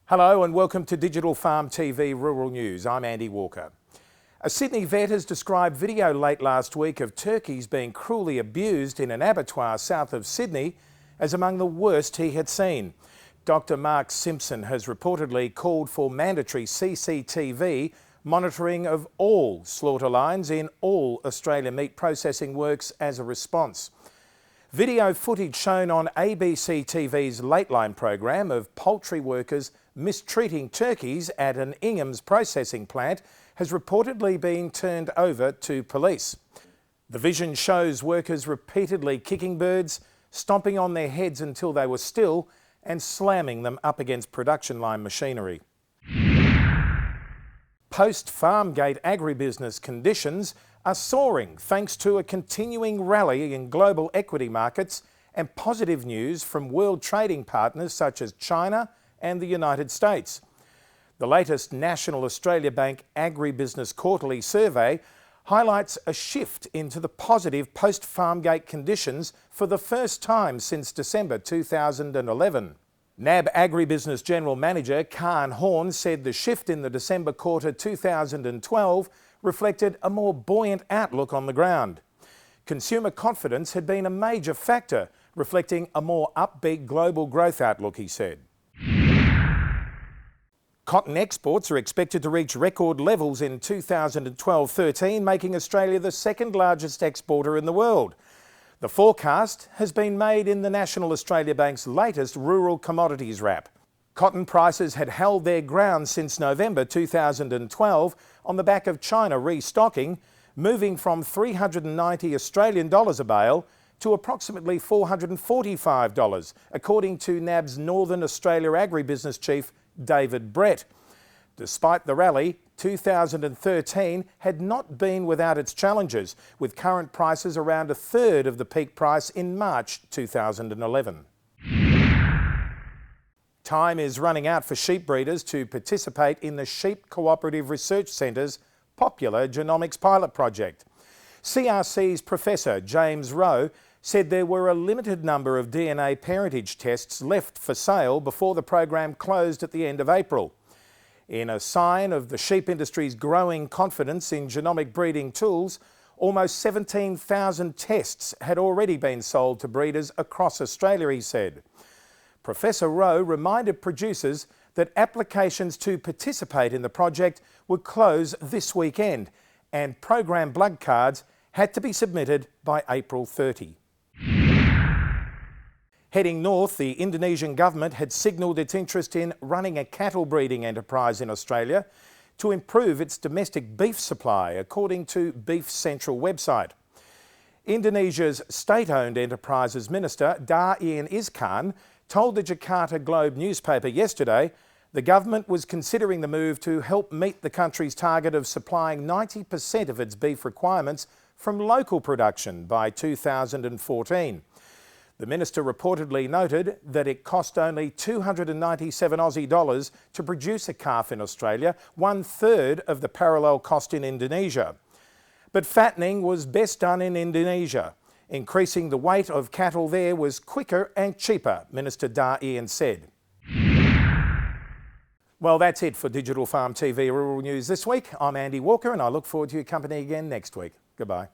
Hello and welcome to Digital Farm TV Rural News. I'm Andy Walker. A Sydney vet has described video late last week of turkeys being cruelly abused in an abattoir south of Sydney as among the worst he had seen. Dr. Mark Simpson has reportedly called for mandatory CCTV monitoring of all slaughter lines in all Australian meat processing works as a response. Video footage shown on ABC TV's Lateline program of poultry workers mistreating turkeys at an Ingham's processing plant has reportedly been turned over to police. The vision shows workers repeatedly kicking birds, stomping on their heads until they were still and slamming them up against production line machinery. Post-farm gate agribusiness conditions are soaring thanks to a continuing rally in global equity markets and positive news from world trading partners such as China and the United States. The latest National Australia Bank Agribusiness Quarterly Survey highlights a shift into the positive post-farm gate conditions for the first time since December 2011. NAB Agribusiness General Manager Khan Horn said the shift in the December quarter 2012 reflected a more buoyant outlook on the ground. Consumer confidence had been a major factor, reflecting a more upbeat global growth outlook, he said. Cotton exports are expected to reach record levels in 2012-13, making Australia the second largest exporter in the world. The forecast has been made in the National Australia Bank's latest Rural Commodities Wrap. Cotton prices had held their ground since November 2012 on the back of China restocking, moving from $390 Australian dollars a bale to approximately $445, according to NAB's Northern Australia Agribusiness Chief David Brett. Despite the rally, 2013 had not been without its challenges, with current prices around a third of the peak price in March 2011. Time is running out for sheep breeders to participate in the Sheep Cooperative Research Centre's popular genomics pilot project. CRC's Professor James Rowe said there were a limited number of DNA parentage tests left for sale before the program closed at the end of April. In a sign of the sheep industry's growing confidence in genomic breeding tools, almost 17,000 tests had already been sold to breeders across Australia, he said. Professor Rowe reminded producers that applications to participate in the project would close this weekend and program blood cards had to be submitted by April 30. Heading north, the Indonesian government had signalled its interest in running a cattle breeding enterprise in Australia to improve its domestic beef supply, according to Beef Central website. Indonesia's state-owned enterprises minister, Dar Ian Iskan, told the Jakarta Globe newspaper yesterday the government was considering the move to help meet the country's target of supplying 90% of its beef requirements from local production by 2014. The minister reportedly noted that it cost only 297 Aussie dollars to produce a calf in Australia, 1/3 of the parallel cost in Indonesia. But fattening was best done in Indonesia. Increasing the weight of cattle there was quicker and cheaper, Minister Dar Ian said. Well, that's it for Digital Farm TV Rural News this week. I'm Andy Walker and I look forward to your company again next week. Goodbye.